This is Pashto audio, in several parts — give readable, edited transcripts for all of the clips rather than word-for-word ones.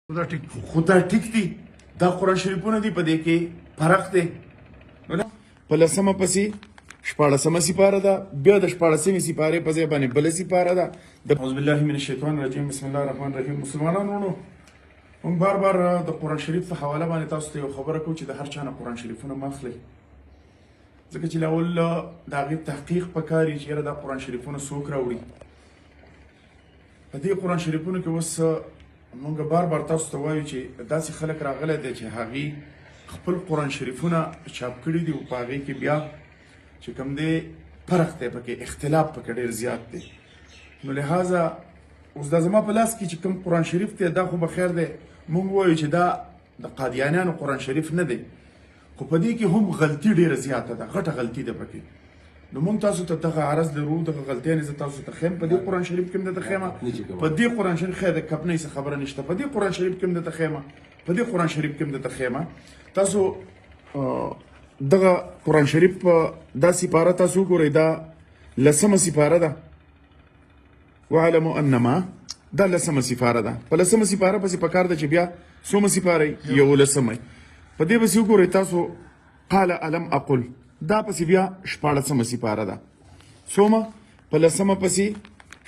خو دا ټیک دي دا قرآن شریفونه دي په دې کې فرق دی په لسمه پسې شپاړسمه سپاره ده بیا د شپاړسمې سپارې په ځای باندې بله سپاره ده اعوذ بالله من الشیطان الرجیم بسم الله الرحمن الرحیم مسلمانانو موږ بار بار د قرآن شریف په حواله باندې تاسو ته یو خبره کوو چې د هر چا نه قرآن شریفونه مه اخلئ ځکه چې لاول د هغې تحقیق پکار وي چې یاره دا قرآن شریفونه څوک راوړي په دې قرآن شریفونو کې اوس مونږ بار بار تاسو ته وایو چې داسې خلک راغلی دی چې هغې خپل قرآن شریفونه چاپ کړي دي او په هغې کې بیا چې کوم دی فرق دی پکې اختلاف پکې ډېر زیات دی نو لهذا اوس دا زما په لاس کې چې کوم قرآن شریف دی دا خو به خیر دی مونږ وایو چې دا د قادیانیانو قرآن شریف نه دی خو په دې کې هم غلطي ډېره زیاته ده غټه غلطي ده پکې نو مونږ تاسو ته دغه عرض لرو دغه غلطیانې زه تاسو ته ښیم په دې قرآن شریف کې هم درته ښیمه په دې قرآن شریف خیر د کپنۍ څه خبره نشته په دې قرآن شریف کې هم درته ښیمه په دې قرآن شریف کې هم درته ښیمه تاسو دغه قرآن شریف دا سپاره تاسو وګورئ دا لسمه سپاره ده واعلموا انما دا لسمه سپاره ده په لسمه سپاره پسې پکار ده چې بیا څومره سپاره یولسمه په دې پسې وګورئ تاسو قال الم اقل دا پسې بیا شپاړسمه سپاره ده څومره په لسمه پسې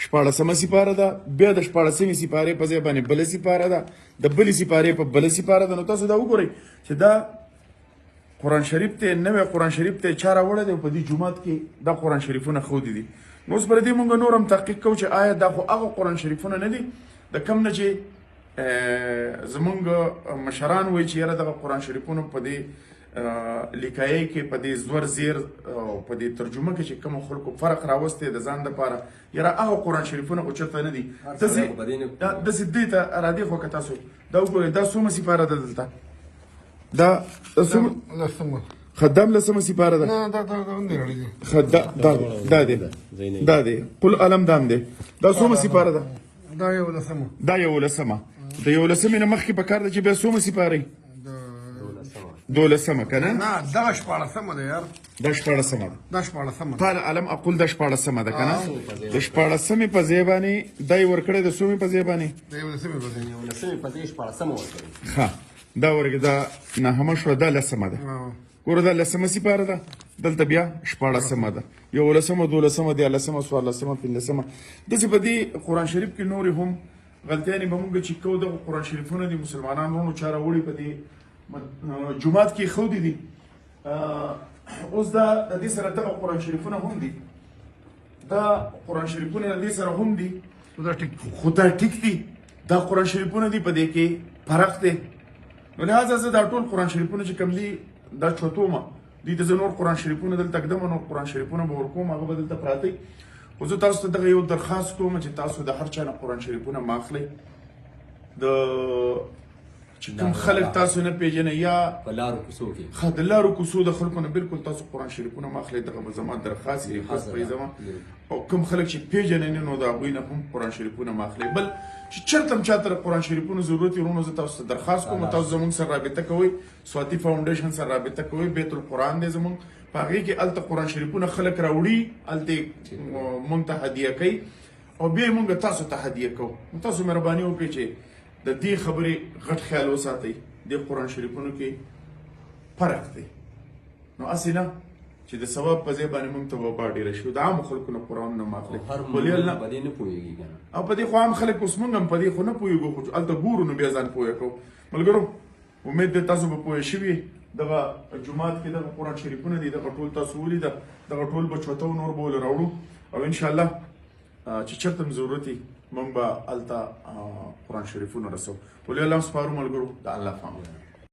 شپاړسمه سپاره ده بیا د شپاړسمې سپارې په ځای باندې بله سپاره ده د بلې سپارې په بله سپاره ده نو تاسو دا وګورئ چې دا قرآن شریف ته نوی قرآن شریف ته چا راوړی دی او په دې جومات کې دا قرآن شریفونه ښودي دي نو اوس پر دې مونږ نور هم تحقیق کوو چې آیا دا خو هغه قرآن شریفونه نه دي د کم نه چې زمونږ مشران وایي چې یاره دغه قرآن شریفونه په دې لیکایي کې په دې زور زیر او په دې ترجمه کې چې کوم خلکو فرق راوستی د ځان دپاره یاره هغه قرآن شریفونه خو چېرته نه دي داسې دې ته راځي خو که تاسو دا وګورئ دا څومره سپاره ده دلته دا خدام لسمه سپاره ده دا دی قل علم دام دی دا څومره سپاره ده دا یولسمه د یولسمې نه مخکې په کار ده چې بیا څومره سپارئ دولسمه کنه نه دغه شپاړسمه ده یار دا شپاړسمه ده دا شپاړسمه قال علم اقول دا شپاړسمه ده کنه د شپاړسمې په ځای باندې دای ورکړی د څومې په ځای باندې د یولسمې په ځای شپاړسمه ورکړي ښه دا ورکړي دا نهمه شوه دا لسمه ده ګوره دا لسمه سپاره ده دلته بیا شپاړسمه ده یولسمه دولسمه دیارلسمه څوارلسمه پنځلسمه داسې په دې قرآن شریف کې نورې هم غلطیانې به مونږ چې کوو دغه قرآن شریفونه دي مسلمانان ورونو چا راوړي په دې جومات کې ښودي دي اوس دا د دې سره دغه قرآن شریفونه هم دي دا قرآن شریفونه د دې سره هم دي خو دا ټیک دي دا قرآن شریفونه دي په دې کې فرق دی نو لهذا زه دا ټول قرآن شریفونه چې کوم دي دا چوتومه دي ته زه نور قرآن شریفونه دلته ږدم نور قرآن شریفونه به ورکوم هغه به دلته پراته خو زه تاسو ته دغه یو درخواست کوم چې تاسو د هر چا نه قرآن شریفونه مه اخلئ د چې کوم خلک تاسو نه پیژنئ یا په لارو کوڅو کې ښه د لارو کوڅو د خلکو نه بالکل تاسو قرآن شریفونه مه اخلئ دغه به زما درخواست ریکوست به زما او کوم خلک چې پیژنئ نه نو د هغوی نه هم قرآن شریفونه مه اخلئ بل چې چېرته هم چاته د قرآن شریفونو ضرورت وي ورونو زه تاسو ته درخواست کوم تاسو زموږ سره رابطه کوئ سواتي فاونډیشن سره رابطه کوئ بیت القرآن دی زموږ په هغې کې هلته قرآن شریفونه خلک راوړي هلته مونږ ته هدیه کوي او بیا یې مونږ تاسو ته هدیه کوو نو تاسو مهرباني وکړئ چې د دې خبرې غټ خیال وساتئ د قرآن شریفونو کې فرق دی نو هسې نه چې د ثواب په ځای باندې موږ ته وبا ډېره شي د عامو خلکو نه قرآن نه ماخلي په دې نه پوهېږي که نه او په دې خو عام خلک اوس موږ هم په دې خو نه پوهېږو خو هلته ګورو نو بیا ځان پوهه کوو ملګرو امید دی تاسو به پوهه شوي دغه جومات کې دغه قرآن شریفونه دي دغه ټول تاسو ولیده دغه ټول به چوته نور به ول راوړو او انشاءالله چې چېرته هم ضرورت وي موږ به هلته قرآن شریفونه رسو ولې الله سپارو ملګرو د الله فهم